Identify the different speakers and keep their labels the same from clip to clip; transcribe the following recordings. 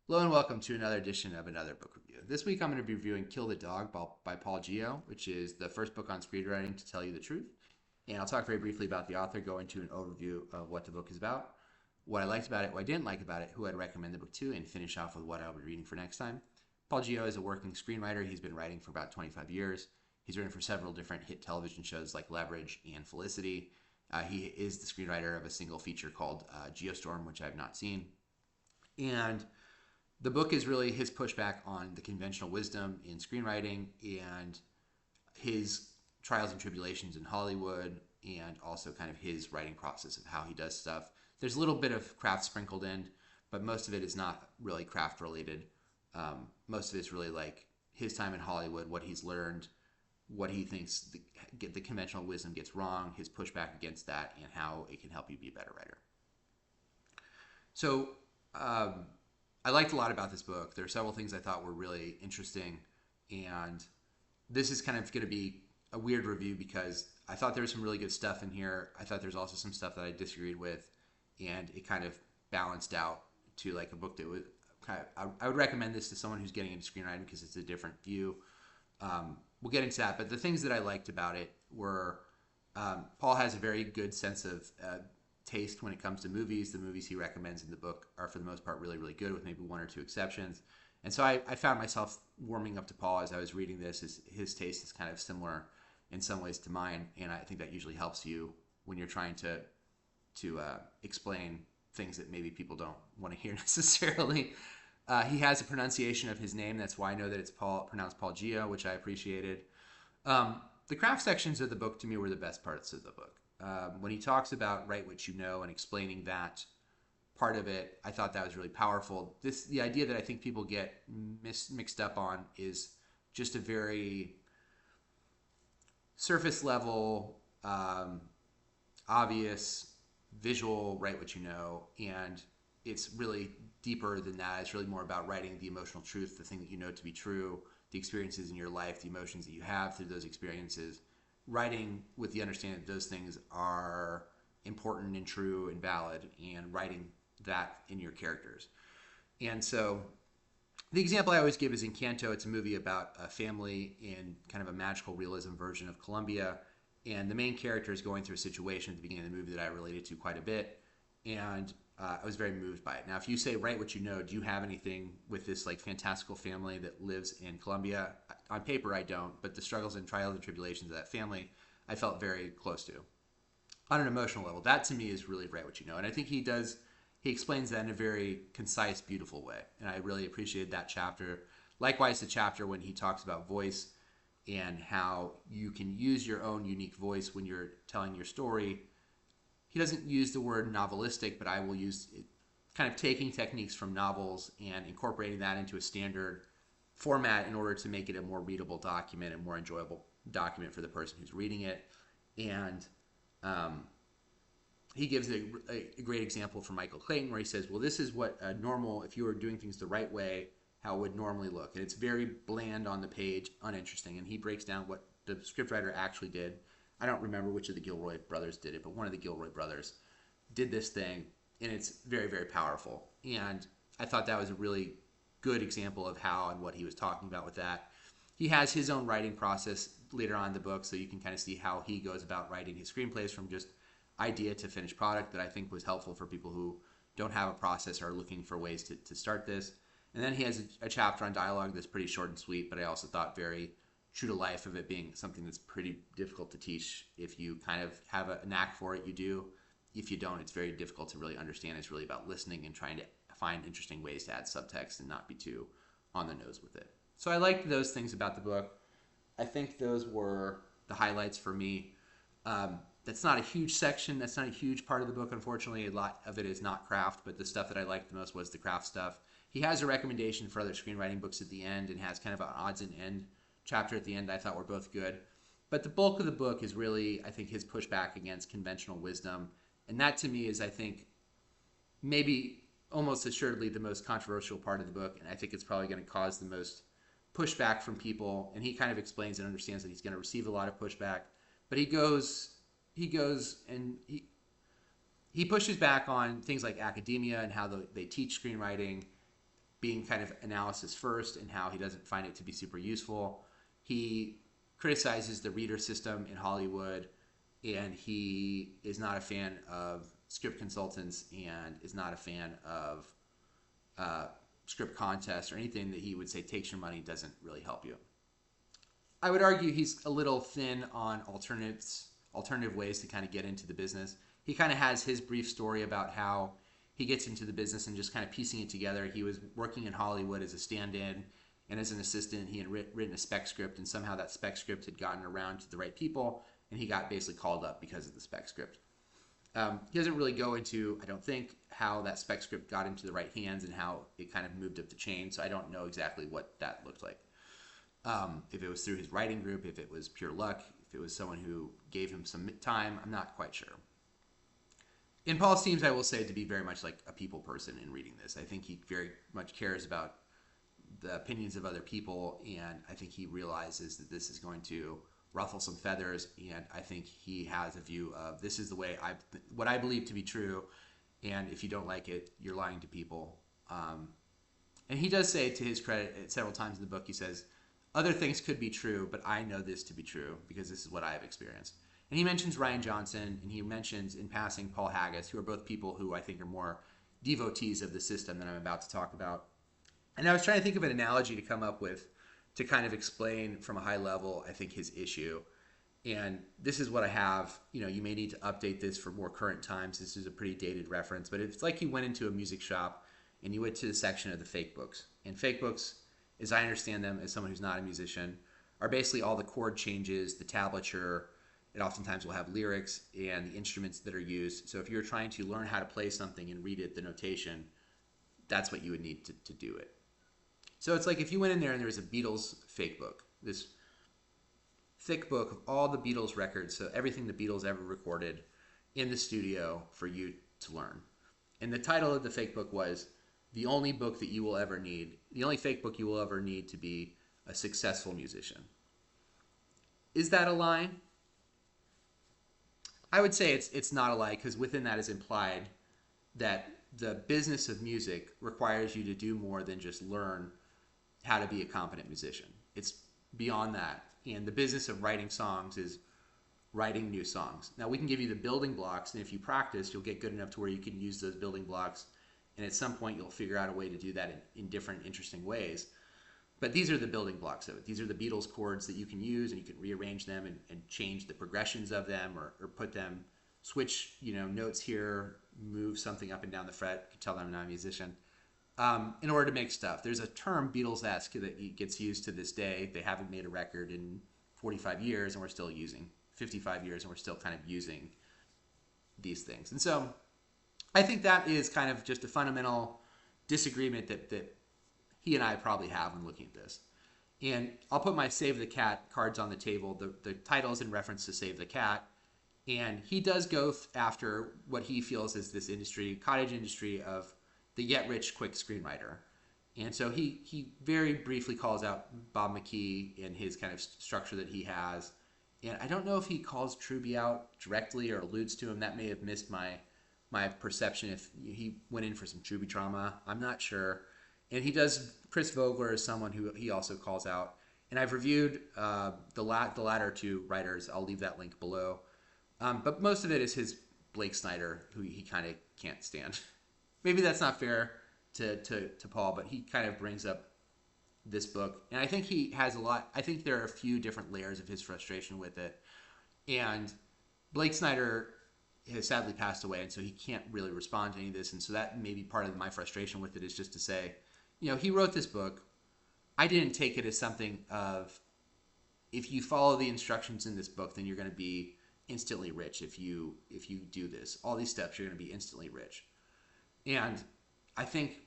Speaker 1: Hello and welcome to another edition of Another Book Review. This week I'm going to be reviewing Kill the Dog by Paul Guyot, which is the first book on screenwriting to tell you the truth. And I'll talk very briefly about the author, go into an overview of what the book is about, what I liked about it, what I didn't like about it, who I'd recommend the book to, and finish off with what I'll be reading for next time. Paul Guyot is a working screenwriter. He's been writing for about 25 years. He's written for several different hit television shows like Leverage and Felicity. He is the screenwriter of a single feature called Geostorm, which I have not seen. And the book is really his pushback on the conventional wisdom in screenwriting and his trials and tribulations in Hollywood, and also kind of his writing process of how he does stuff. There's a little bit of craft sprinkled in, but most of it is not really craft related. Most of it's really like his time in Hollywood, what he's learned, what he thinks the conventional wisdom gets wrong, his pushback against that, and how it can help you be a better writer. So, I liked a lot about this book. There are several things I thought were really interesting, and this is kind of going to be a weird review because I thought there was some really good stuff in here. I thought there's also some stuff that I disagreed with, and it kind of balanced out to like a book that was kind of, I would recommend this to someone who's getting into screenwriting because it's a different view. We'll get into that, but the things that I liked about it were Paul has a very good sense of taste when it comes to movies. The movies he recommends in the book are, for the most part, really, really good, with maybe one or two exceptions. And so I found myself warming up to Paul as I was reading this. His taste is kind of similar in some ways to mine, and I think that usually helps you when you're trying to explain things that maybe people don't want to hear necessarily. He has a pronunciation of his name. That's why I know that it's pronounced Paul Gio, which I appreciated. The craft sections of the book to me were the best parts of the book. When he talks about write what you know and explaining that part of it, I thought that was really powerful. The idea that I think people get mixed up on is just a very surface level, obvious visual write what you know, and it's really deeper than that. It's really more about writing the emotional truth, the thing that you know to be true, the experiences in your life, the emotions that you have through those experiences. Writing with the understanding that those things are important and true and valid, and writing that in your characters. And so the example I always give is Encanto. It's a movie about a family in kind of a magical realism version of Colombia. And the main character is going through a situation at the beginning of the movie that I related to quite a bit. And I was very moved by it. Now, if you say write what you know, do you have anything with this like fantastical family that lives in Colombia? On paper, I don't, but the struggles and trials and tribulations of that family, I felt very close to. On an emotional level, that to me is really write what you know, and I think he explains that in a very concise, beautiful way, and I really appreciated that chapter. Likewise, the chapter when he talks about voice and how you can use your own unique voice when you're telling your story. He doesn't use the word novelistic, but I will use it, kind of taking techniques from novels and incorporating that into a standard format in order to make it a more readable document, a more enjoyable document for the person who's reading it. And he gives a great example from Michael Clayton where he says, well, this is what a normal, if you were doing things the right way, how it would normally look. And it's very bland on the page, uninteresting. And he breaks down what the scriptwriter actually did. I don't remember which of the Gilroy brothers did it, but one of the Gilroy brothers did this thing, and it's very, very powerful. And I thought that was a really good example of how and what he was talking about with that. He has his own writing process later on in the book, so you can kind of see how he goes about writing his screenplays from just idea to finished product, that I think was helpful for people who don't have a process or are looking for ways to start this. And then he has a chapter on dialogue that's pretty short and sweet, but I also thought very true to life of it being something that's pretty difficult to teach. If you kind of have a knack for it, you do. If you don't, it's very difficult to really understand. It's really about listening and trying to find interesting ways to add subtext and not be too on the nose with it. So I liked those things about the book. I think those were the highlights for me. That's not a huge section. That's not a huge part of the book, unfortunately. A lot of it is not craft, but the stuff that I liked the most was the craft stuff. He has a recommendation for other screenwriting books at the end and has kind of an odds and end chapter at the end I thought were both good. But the bulk of the book is really, I think, his pushback against conventional wisdom. And that to me is, I think, maybe almost assuredly the most controversial part of the book. And I think it's probably going to cause the most pushback from people. And he kind of explains and understands that he's going to receive a lot of pushback. But he goes and he pushes back on things like academia and how they teach screenwriting, being kind of analysis first and how he doesn't find it to be super useful. He criticizes the reader system in Hollywood, and he is not a fan of script consultants and is not a fan of script contests or anything that he would say takes your money, doesn't really help you. I would argue he's a little thin on alternative ways to kind of get into the business. He kind of has his brief story about how he gets into the business and just kind of piecing it together. He was working in Hollywood as a stand-in, and as an assistant, he had written a spec script, and somehow that spec script had gotten around to the right people, and he got basically called up because of the spec script. He doesn't really go into, I don't think, how that spec script got into the right hands and how it kind of moved up the chain, so I don't know exactly what that looked like. If it was through his writing group, if it was pure luck, if it was someone who gave him some time, I'm not quite sure. And Paul seems, I will say, to be very much like a people person in reading this. I think he very much cares about the opinions of other people, and I think he realizes that this is going to ruffle some feathers, and I think he has a view of this is the way what I believe to be true, and if you don't like it, you're lying to people. And he does say, to his credit, several times in the book, he says, other things could be true, but I know this to be true because this is what I have experienced. And he mentions Rian Johnson, and he mentions in passing Paul Haggis, who are both people who I think are more devotees of the system that I'm about to talk about. And I was trying to think of an analogy to come up with to kind of explain from a high level, I think, his issue. And this is what I have. You may need to update this for more current times. This is a pretty dated reference, but it's like you went into a music shop and you went to the section of the fake books. And fake books, as I understand them, as someone who's not a musician, are basically all the chord changes, the tablature. It oftentimes will have lyrics and the instruments that are used. So if you're trying to learn how to play something and read it, the notation, that's what you would need to do it. So it's like if you went in there and there was a Beatles fake book, this thick book of all the Beatles records, so everything the Beatles ever recorded in the studio for you to learn. And the title of the fake book was The Only Book That You Will Ever Need, the only fake book you will ever need to be a successful musician. Is that a lie? I would say it's not a lie, because within that is implied that the business of music requires you to do more than just learn how to be a competent musician. It's beyond that. And the business of writing songs is writing new songs. Now, we can give you the building blocks, and if you practice, you'll get good enough to where you can use those building blocks, and at some point you'll figure out a way to do that in different, interesting ways. But these are the building blocks of it. These are the Beatles chords that you can use, and you can rearrange them and change the progressions of them, or put them, switch notes here, move something up and down the fret. You can tell that I'm not a musician. In order to make stuff. There's a term, Beatles-esque, that gets used to this day. They haven't made a record in 45 years, and we're still using 55 years, and we're still kind of using these things. And so I think that is kind of just a fundamental disagreement that he and I probably have when looking at this. And I'll put my Save the Cat cards on the table. The title is in reference to Save the Cat. And he does go after what he feels is this industry, cottage industry of the get-rich quick screenwriter. And so he very briefly calls out Bob McKee and his kind of structure that he has. And I don't know if he calls Truby out directly or alludes to him. That may have missed my perception if he went in for some Truby trauma. I'm not sure. And he does, Chris Vogler is someone who he also calls out. And I've reviewed the latter two writers. I'll leave that link below. But most of it is his Blake Snyder, who he kind of can't stand. Maybe that's not fair to Paul, but he kind of brings up this book. And I think he has a lot. I think there are a few different layers of his frustration with it. And Blake Snyder has sadly passed away, and so he can't really respond to any of this. And so that may be part of my frustration with it, is just to say, he wrote this book. I didn't take it as something of, if you follow the instructions in this book, then you're going to be instantly rich. If you do this, all these steps, you're going to be instantly rich. And I think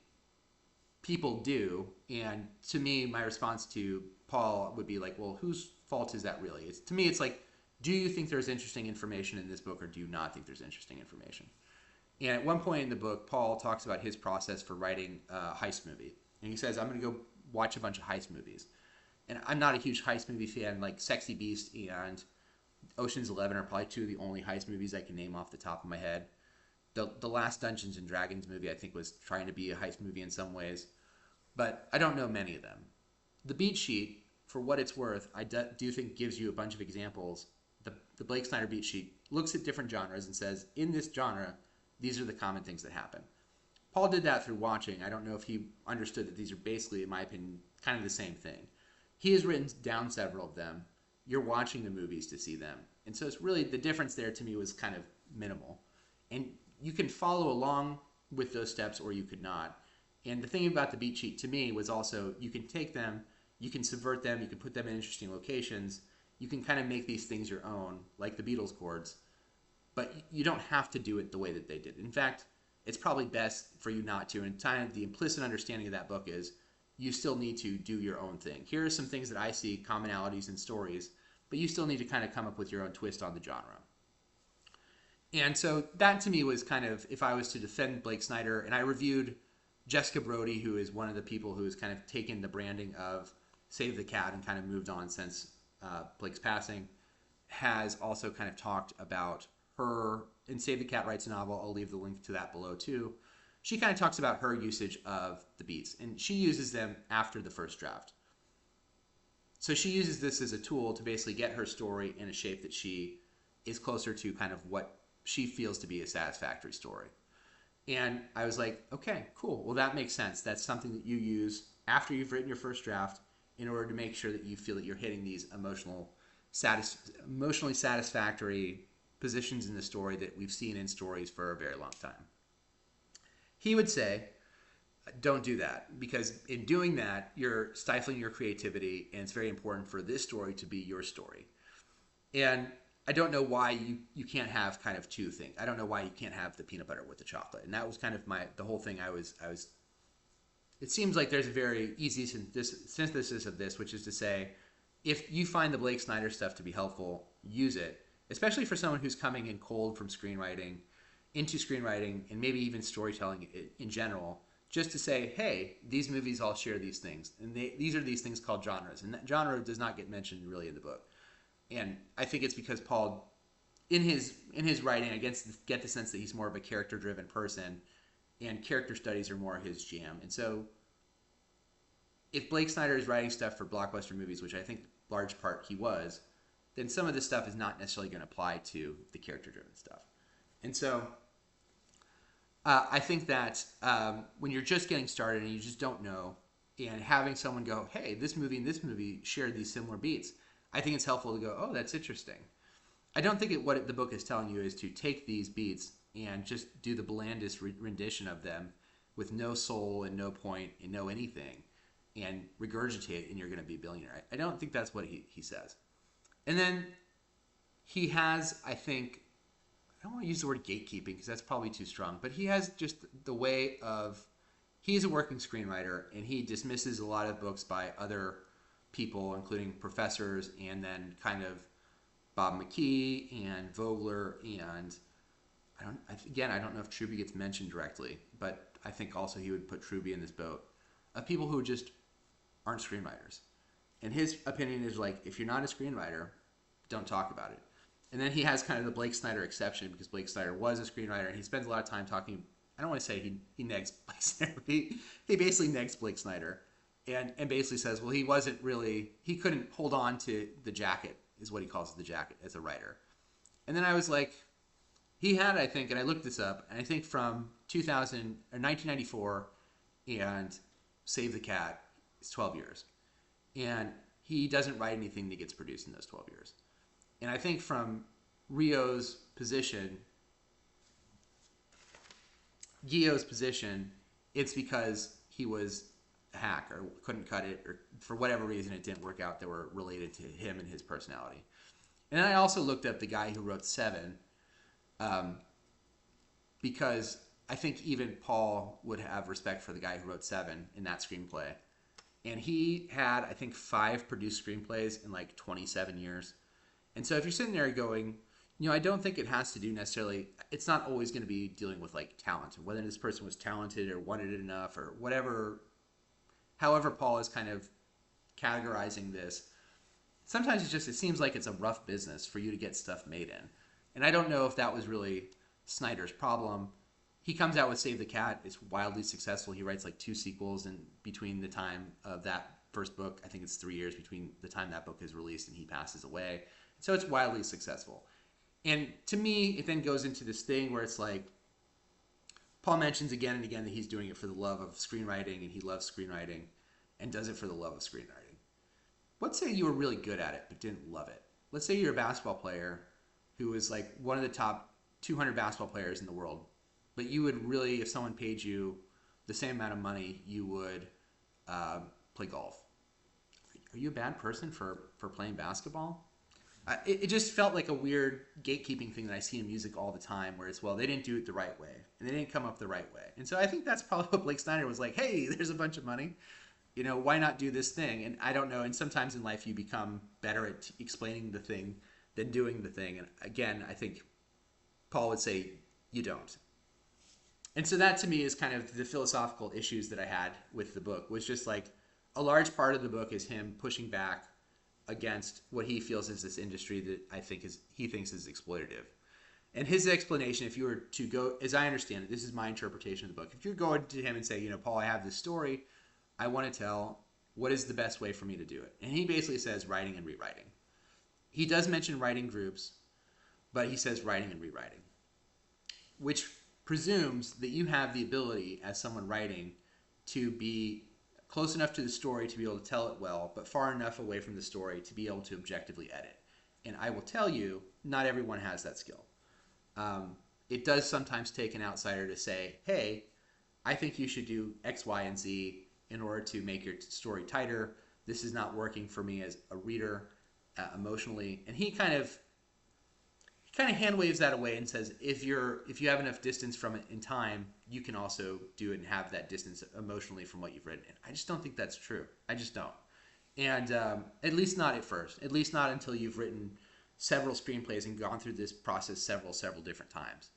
Speaker 1: people do. And to me, my response to Paul would be like, well, whose fault is that really? To me, it's like, do you think there's interesting information in this book, or do you not think there's interesting information? And at one point in the book, Paul talks about his process for writing a heist movie. And he says, I'm going to go watch a bunch of heist movies. And I'm not a huge heist movie fan. Like Sexy Beast and Ocean's 11 are probably two of the only heist movies I can name off the top of my head. The last Dungeons and Dragons movie, I think, was trying to be a heist movie in some ways. but I don't know many of them. The beat sheet, for what it's worth, I do think gives you a bunch of examples. The Blake Snyder beat sheet looks at different genres and says, in this genre, these are the common things that happen. Paul did that through watching. I don't know if he understood that these are basically, in my opinion, kind of the same thing. He has written down several of them. You're watching the movies to see them. And so it's really, the difference there to me was kind of minimal. And you can follow along with those steps or you could not. And the thing about the beat sheet to me was also, you can take them, you can subvert them, you can put them in interesting locations, you can kind of make these things your own, like the Beatles chords, but you don't have to do it the way that they did. In fact, it's probably best for you not to. And kind of the implicit understanding of that book is you still need to do your own thing. Here are some things that I see, commonalities in stories, but you still need to kind of come up with your own twist on the genre. And so that to me was kind of, if I was to defend Blake Snyder, and I reviewed Jessica Brody, who is one of the people who has kind of taken the branding of Save the Cat and kind of moved on since Blake's passing, has also kind of talked about her, and Save the Cat writes a novel, I'll leave the link to that below too. She kind of talks about her usage of the beats, and she uses them after the first draft. So she uses this as a tool to basically get her story in a shape that she is closer to kind of what she feels to be a satisfactory story. And I was like, okay, cool. Well, that makes sense. That's something that you use after you've written your first draft in order to make sure that you feel that you're hitting these emotionally satisfactory positions in the story that we've seen in stories for a very long time. He would say, don't do that, because in doing that, you're stifling your creativity, and it's very important for this story to be your story. And I don't know why you can't have kind of two things. I don't know why you can't have the peanut butter with the chocolate. And that was kind of the whole thing I was. It seems like there's a very easy synthesis of this, which is to say, if you find the Blake Snyder stuff to be helpful, use it, especially for someone who's coming in cold from screenwriting into screenwriting and maybe even storytelling in general, just to say, hey, these movies all share these things. And these are these things called genres. And that genre does not get mentioned really in the book. And I think it's because Paul, in his writing, I get the sense that he's more of a character-driven person, and character studies are more his jam. And so if Blake Snyder is writing stuff for blockbuster movies, which I think large part he was, then some of this stuff is not necessarily going to apply to the character-driven stuff. And so I think that when you're just getting started and you just don't know, and having someone go, hey, this movie and this movie share these similar beats, I think it's helpful to go, oh, that's interesting. I don't think what the book is telling you is to take these beats and just do the blandest rendition of them with no soul and no point and no anything and regurgitate and you're going to be a billionaire. I don't think that's what he says. And then he has, I think, I don't want to use the word gatekeeping because that's probably too strong, but he has just the way of, he's a working screenwriter and he dismisses a lot of books by other people, including professors, and then kind of Bob McKee and Vogler, and I don't know if Truby gets mentioned directly, but I think also he would put Truby in this boat of people who just aren't screenwriters. And his opinion is like, if you're not a screenwriter, don't talk about it. And then he has kind of the Blake Snyder exception because Blake Snyder was a screenwriter and he spends a lot of time talking. I don't want to say he negs Blake Snyder. He basically negs Blake Snyder. And basically says, well, he couldn't hold on to the jacket, is what he calls the jacket, as a writer. And then I was like, he had, I think, and I looked this up, and I think from 1994 and Save the Cat is 12 years. And he doesn't write anything that gets produced in those 12 years. And I think from Guyot's position, it's because he was hack or couldn't cut it, or for whatever reason it didn't work out that were related to him and his personality. And I also looked up the guy who wrote Seven, because I think even Paul would have respect for the guy who wrote Seven in that screenplay. And he had, I think, 5 produced screenplays in like 27 years. And so if you're sitting there going, I don't think it has to do necessarily, it's not always going to be dealing with like talent, or whether this person was talented or wanted it enough or whatever. However Paul is kind of categorizing this, sometimes it seems like it's a rough business for you to get stuff made in. And I don't know if that was really Snyder's problem. he comes out with Save the Cat. It's wildly successful. He writes like 2 sequels, and between the time of that first book, I think it's 3 years between the time that book is released and he passes away. So it's wildly successful. And to me, it then goes into this thing where it's like, Paul mentions again and again that he's doing it for the love of screenwriting, and he loves screenwriting and does it for the love of screenwriting. Let's say you were really good at it but didn't love it. Let's say you're a basketball player who is like one of the top 200 basketball players in the world, but you would really, if someone paid you the same amount of money, you would play golf. Are you a bad person for playing basketball? It just felt like a weird gatekeeping thing that I see in music all the time, where it's, well, they didn't do it the right way, and they didn't come up the right way. And so I think that's probably what Blake Snyder was like, hey, there's a bunch of money. Why not do this thing? And I don't know. And sometimes in life you become better at explaining the thing than doing the thing. And again, I think Paul would say you don't. And so that to me is kind of the philosophical issues that I had with the book, was just like a large part of the book is him pushing back against what he feels is this industry that he thinks is exploitative. And his explanation, if you were to go, as I understand it, this is my interpretation of the book. If you're going to him and say, Paul, I have this story I want to tell, what is the best way for me to do it? And he basically says writing and rewriting. He does mention writing groups, but he says writing and rewriting, which presumes that you have the ability as someone writing to be close enough to the story to be able to tell it well, but far enough away from the story to be able to objectively edit. And I will tell you, not everyone has that skill. It does sometimes take an outsider to say, hey, I think you should do X, Y, and Z in order to make your story tighter. This is not working for me as a reader emotionally. And he kind of hand waves that away and says, if you have enough distance from it in time, you can also do it and have that distance emotionally from what you've written. And I just don't think that's true. I just don't. And at least not at first. At least not until you've written several screenplays and gone through this process several different times.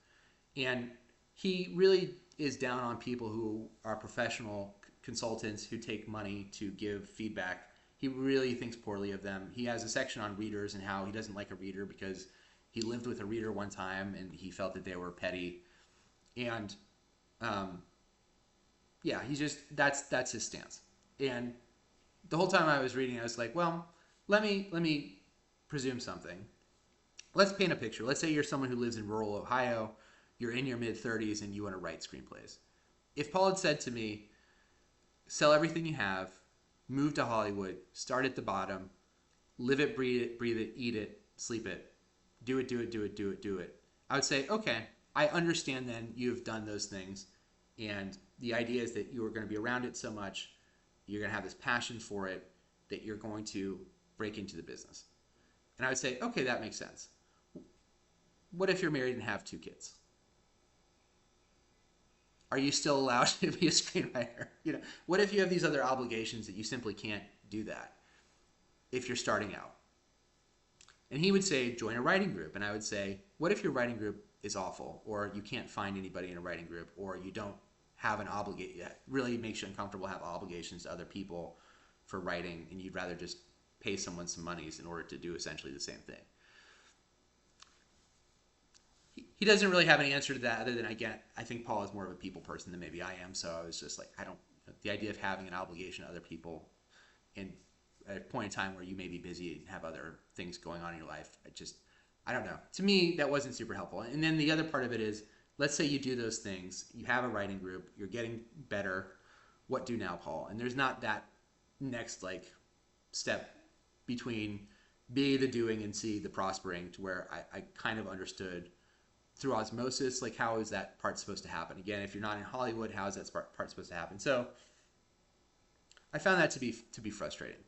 Speaker 1: And he really is down on people who are professional consultants who take money to give feedback. He really thinks poorly of them. He has a section on readers and how he doesn't like a reader because he lived with a reader one time and he felt that they were petty. And he's just, that's his stance. And the whole time I was reading, I was like, well, let me presume something. Let's paint a picture. Let's say you're someone who lives in rural Ohio, you're in your mid-30s, and you want to write screenplays. If Paul had said to me, sell everything you have, move to Hollywood, start at the bottom, live it, breathe it, eat it, sleep it, do it, I would say, okay, I understand then you've done those things, and the idea is that you are going to be around it so much, you're going to have this passion for it, that you're going to break into the business. And I would say, okay, that makes sense. What if you're married and have 2 kids? Are you still allowed to be a screenwriter? What if you have these other obligations that you simply can't do that if you're starting out? And he would say, join a writing group. And I would say, what if your writing group is awful, or you can't find anybody in a writing group, or you don't have an obligation, really makes you uncomfortable to have obligations to other people for writing, and you'd rather just pay someone some monies in order to do essentially the same thing? He doesn't really have an answer to that other than I think Paul is more of a people person than maybe I am. So I was just like, the idea of having an obligation to other people and at a point in time where you may be busy and have other things going on in your life, I don't know. To me, that wasn't super helpful. And then the other part of it is, let's say you do those things, you have a writing group, you're getting better. What do now, Paul? And there's not that next step between B, the doing, and C, the prospering, to where I kind of understood through osmosis, how is that part supposed to happen? Again, if you're not in Hollywood, how is that part supposed to happen? So I found that to be frustrating.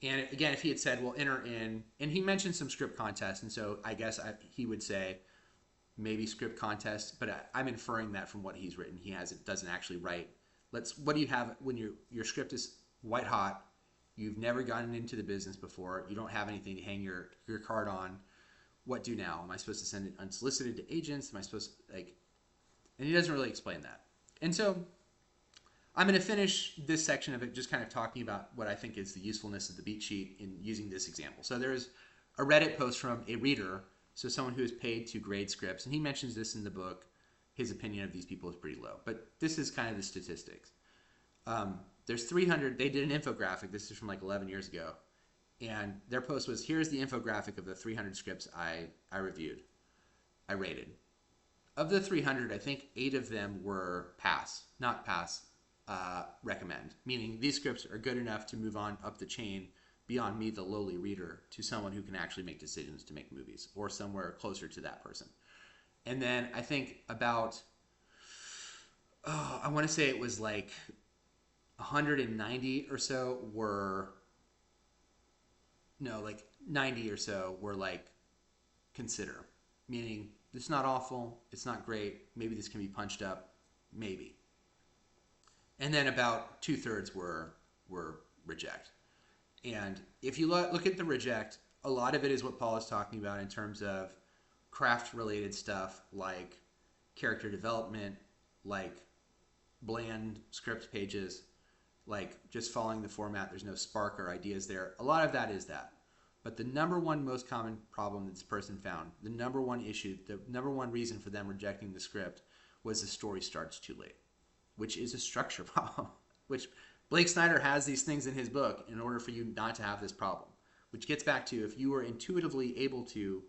Speaker 1: And again, if he had said, well, enter in, and he mentioned some script contests, and so I guess he would say maybe script contests, but I'm inferring that from what he's written. Doesn't actually write. What do you have when your script is white hot? You've never gotten into the business before. You don't have anything to hang your card on. What do now? Am I supposed to send it unsolicited to agents? Am I supposed to, and he doesn't really explain that. And so I'm going to finish this section of it just kind of talking about what I think is the usefulness of the beat sheet in using this example. So there's a Reddit post from a reader, so someone who is paid to grade scripts, and he mentions this in the book. his opinion of these people is pretty low. But this is kind of the statistics. There's 300. They did an infographic. This is from like 11 years ago. And their post was, here's the infographic of the 300 scripts I reviewed. I rated. Of the 300, I think 8 of them were pass, not pass, recommend. Meaning these scripts are good enough to move on up the chain beyond me, the lowly reader, to someone who can actually make decisions to make movies, or somewhere closer to that person. And then I think about, I want to say it was like 190 or so were, no, like 90 or so were like consider. Meaning, it's not awful, it's not great, maybe this can be punched up, maybe. And then about 2/3 were reject. And if you look at the reject, a lot of it is what Paul is talking about in terms of craft-related stuff like character development, like bland script pages, like just following the format, there's no spark or ideas there. A lot of that is that. But the number one most common problem that this person found, the number one issue, the number one reason for them rejecting the script was the story starts too late, which is a structure problem, which Blake Snyder has these things in his book in order for you not to have this problem, which gets back to if you were intuitively able to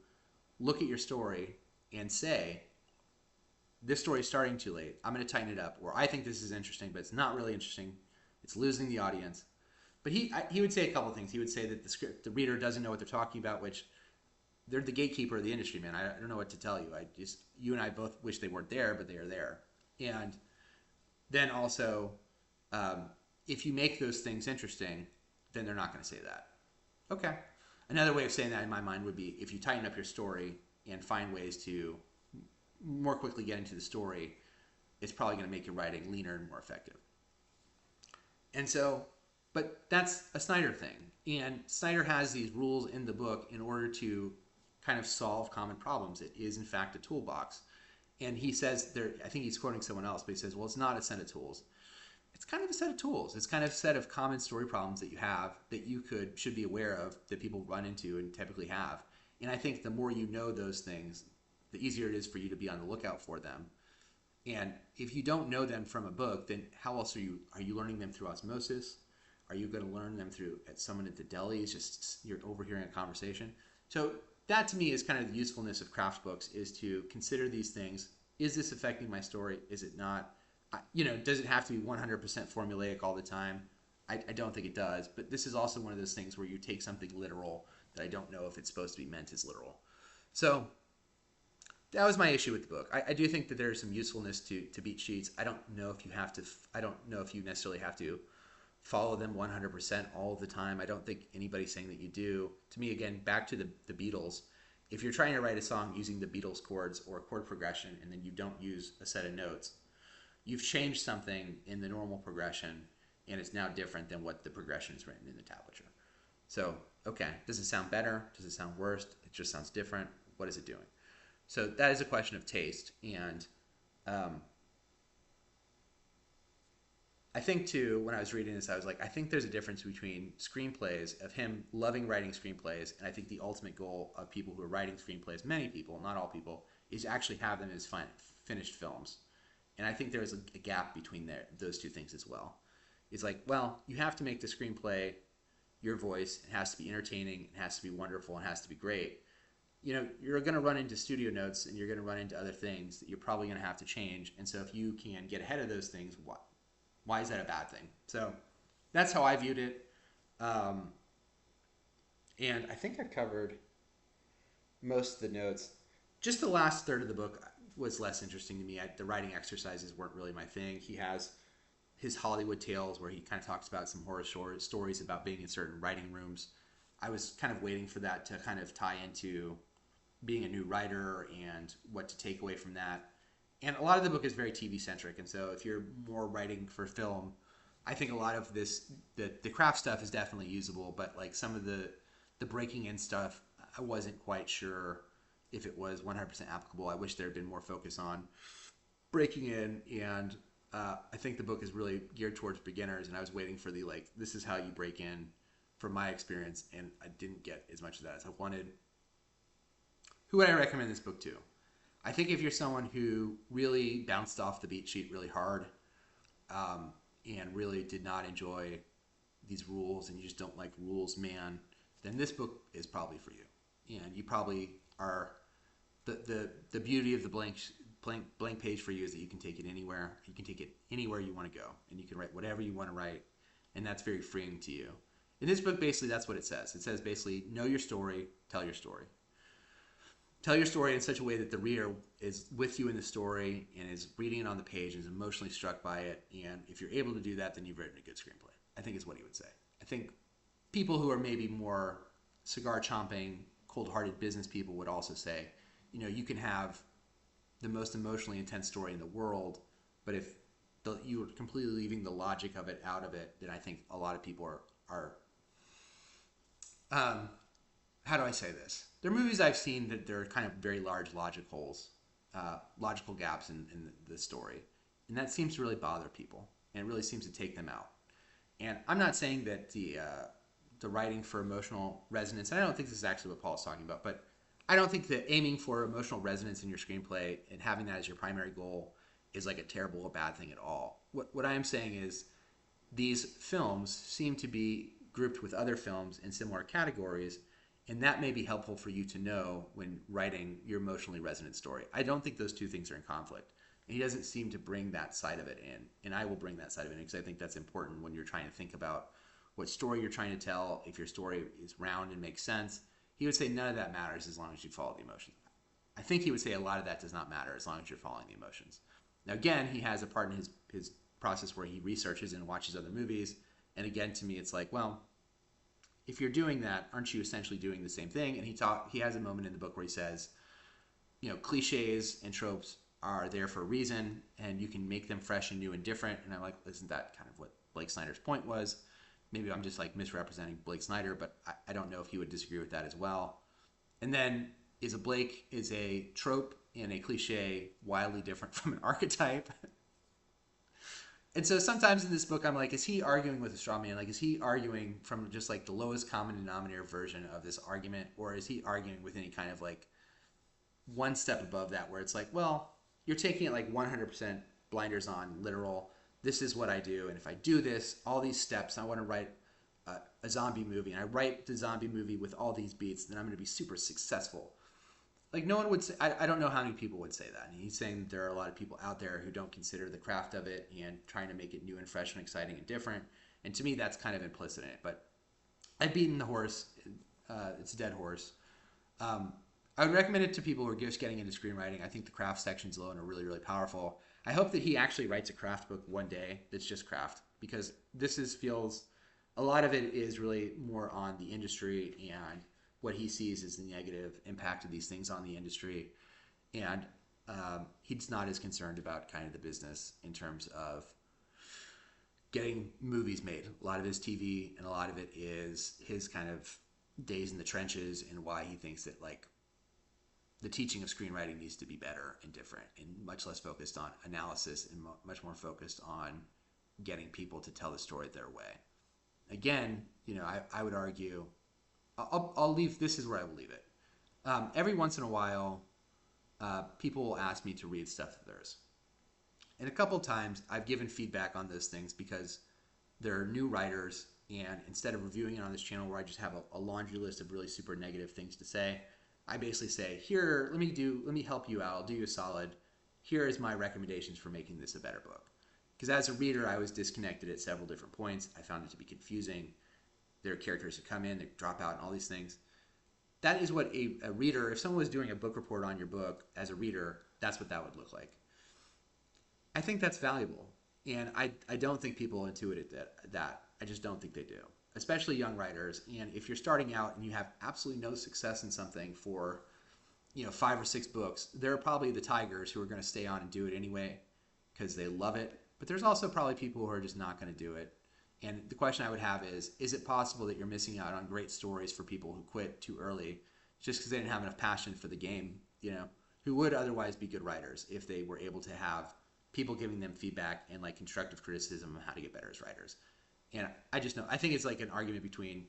Speaker 1: look at your story and say, this story is starting too late, I'm going to tighten it up, or I think this is interesting, but it's not really interesting, it's losing the audience. But he would say a couple of things. He would say that the reader doesn't know what they're talking about, which they're the gatekeeper of the industry, man. I don't know what to tell you. You and I both wish they weren't there, but they are there. And then also, if you make those things interesting, then they're not going to say that. Okay. Another way of saying that in my mind would be if you tighten up your story and find ways to more quickly get into the story, it's probably going to make your writing leaner and more effective. And so, but that's a Snyder thing. And Snyder has these rules in the book in order to kind of solve common problems. It is, in fact, a toolbox. And he says, I think he's quoting someone else, but he says, well, it's not a set of tools. It's kind of a set of tools. It's kind of a set of common story problems that you have that you should be aware of, that people run into and typically have. And I think the more you know those things, the easier it is for you to be on the lookout for them. And if you don't know them from a book, then how else are you learning them through osmosis? Are you going to learn them through someone at the deli? It's just you're overhearing a conversation. So that to me is kind of the usefulness of craft books, is to consider these things. Is this affecting my story? Is it not? Does it have to be 100% formulaic all the time? I don't think it does. But this is also one of those things where you take something literal that I don't know if it's supposed to be meant as literal. So that was my issue with the book. I do think that there's some usefulness to beat sheets. I don't know if you necessarily have to follow them 100% all the time. I don't think anybody's saying that you do. To me, again, back to the Beatles, if you're trying to write a song using the Beatles chords or a chord progression and then you don't use a set of notes, you've changed something in the normal progression and it's now different than what the progression is written in the tablature. So, okay, does it sound better? Does it sound worse? It just sounds different. What is it doing? So that is a question of taste. And I think too, when I was reading this, I was like, I think there's a difference between screenplays, of him loving writing screenplays, and I think the ultimate goal of people who are writing screenplays, many people, not all people, is to actually have them as finished films. And I think there's a gap between those two things as well. It's like, well, you have to make the screenplay your voice. It has to be entertaining. It has to be wonderful. It has to be great. You're going to run into studio notes and you're going to run into other things that you're probably going to have to change. And so if you can get ahead of those things, why is that a bad thing? So that's how I viewed it. And I think I covered most of the notes. Just the last third of the book was less interesting to me. The writing exercises weren't really my thing. He has his Hollywood tales where he kind of talks about some horror stories about being in certain writing rooms. I was kind of waiting for that to kind of tie into being a new writer and what to take away from that. And a lot of the book is very TV-centric, and so if you're more writing for film, I think a lot of this, the craft stuff is definitely usable, but like some of the breaking in stuff, I wasn't quite sure if it was 100% applicable. I wish there had been more focus on breaking in, and I think the book is really geared towards beginners, and I was waiting for this is how you break in from my experience, and I didn't get as much of that as I wanted. Who would I recommend this book to? I think if you're someone who really bounced off the beat sheet really hard, and really did not enjoy these rules, and you just don't like rules, man, then this book is probably for you. And you probably are the beauty of the blank page for you is that you can take it anywhere. You can take it anywhere you want to go, and you can write whatever you want to write, and that's very freeing to you. In this book, basically, that's what it says. It says basically, know your story, tell your story. Tell your story in such a way that the reader is with you in the story and is reading it on the page and is emotionally struck by it. And if you're able to do that, then you've written a good screenplay, I think is what he would say. I think people who are maybe more cigar chomping, cold-hearted business people would also say, you can have the most emotionally intense story in the world, but if you're completely leaving the logic of it out of it, then I think a lot of people are how do I say this? There are movies I've seen that there are kind of very large logical gaps in the story, and that seems to really bother people, and it really seems to take them out. And I'm not saying that the writing for emotional resonance, and I don't think this is actually what Paul's talking about, but I don't think that aiming for emotional resonance in your screenplay and having that as your primary goal is like a terrible or bad thing at all. What I am saying is these films seem to be grouped with other films in similar categories, and that may be helpful for you to know when writing your emotionally resonant story. I don't think those two things are in conflict. And he doesn't seem to bring that side of it in. And I will bring that side of it in because I think that's important when you're trying to think about what story you're trying to tell, if your story is round and makes sense. He would say none of that matters as long as you follow the emotions. I think he would say a lot of that does not matter as long as you're following the emotions. Now, again, he has a part in his process where he researches and watches other movies. And again, to me, it's like, well, if you're doing that, aren't you essentially doing the same thing? And he has a moment in the book where he says, cliches and tropes are there for a reason, and you can make them fresh and new and different. And I'm like, isn't that kind of what Blake Snyder's point was? Maybe I'm just like misrepresenting Blake Snyder, but I don't know if he would disagree with that as well. And then is a trope and a cliche wildly different from an archetype? And so sometimes in this book, I'm like, is he arguing with a straw man? Like, is he arguing from just like the lowest common denominator version of this argument? Or is he arguing with any kind of like one step above that where it's like, well, you're taking it like 100% blinders on, literal. This is what I do. And if I do this, all these steps, I want to write a zombie movie. And I write the zombie movie with all these beats, then I'm going to be super successful. Like, no one would say, I don't know how many people would say that. And he's saying that there are a lot of people out there who don't consider the craft of it and trying to make it new and fresh and exciting and different. And to me, that's kind of implicit in it. But I've beaten the horse. It's a dead horse. I would recommend it to people who are just getting into screenwriting. I think the craft sections alone are really, really powerful. I hope that he actually writes a craft book one day that's just craft, because feels a lot of it is really more on the industry and what he sees as the negative impact of these things on the industry. And he's not as concerned about kind of the business in terms of getting movies made. A lot of his TV and a lot of it is his kind of days in the trenches and why he thinks that like the teaching of screenwriting needs to be better and different and much less focused on analysis and much more focused on getting people to tell the story their way. Again, I would argue, I'll leave, this is where I will leave it. Every once in a while, people will ask me to read stuff of theirs. And a couple times I've given feedback on those things because they're new writers, and instead of reviewing it on this channel where I just have a laundry list of really super negative things to say, I basically say, here, let me help you out, I'll do you a solid. Here is my recommendations for making this a better book. Because as a reader, I was disconnected at several different points. I found it to be confusing. There are characters who come in, they drop out, and all these things. That is what a reader, if someone was doing a book report on your book as a reader, that's what that would look like. I think that's valuable. And I don't think people intuited that. I just don't think they do. Especially young writers. And if you're starting out and you have absolutely no success in something for 5 or 6 books, there are probably the tigers who are going to stay on and do it anyway because they love it. But there's also probably people who are just not going to do it. And the question I would have is it possible that you're missing out on great stories for people who quit too early just because they didn't have enough passion for the game, who would otherwise be good writers if they were able to have people giving them feedback and like constructive criticism of how to get better as writers. And I just know, I think it's like an argument between,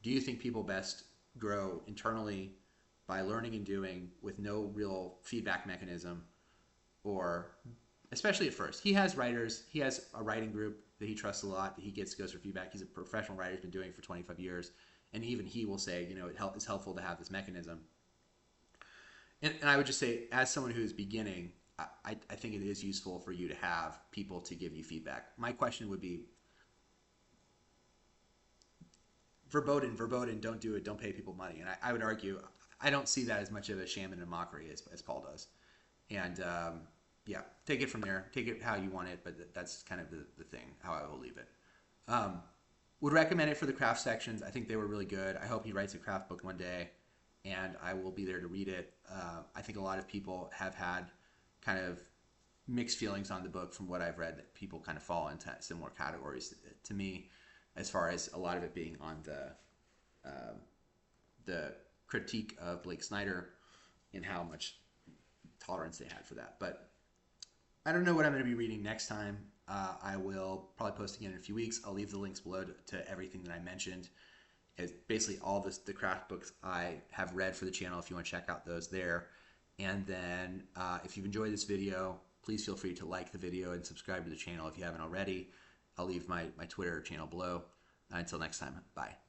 Speaker 1: do you think people best grow internally by learning and doing with no real feedback mechanism, or especially at first. He has writers. He has a writing group that he trusts a lot, that he goes for feedback. He's a professional writer. He's been doing it for 25 years. And even he will say, it's helpful to have this mechanism. And I would just say, as someone who is beginning, I think it is useful for you to have people to give you feedback. My question would be, verboten, don't do it, don't pay people money. And I would argue, I don't see that as much of a sham and a mockery as Paul does. And yeah, take it from there. Take it how you want it, but that's kind of the thing, how I will leave it. Would recommend it for the craft sections. I think they were really good. I hope he writes a craft book one day, and I will be there to read it. I think a lot of people have had kind of mixed feelings on the book from what I've read, that people kind of fall into similar categories to me, as far as a lot of it being on the critique of Blake Snyder and how much tolerance they had for that. But I don't know what I'm going to be reading next time. I will probably post again in a few weeks. I'll leave the links below to everything that I mentioned. It's basically all the craft books I have read for the channel, if you want to check out those there. And then if you've enjoyed this video, please feel free to like the video and subscribe to the channel if you haven't already. I'll leave my Twitter channel below. Until next time, bye.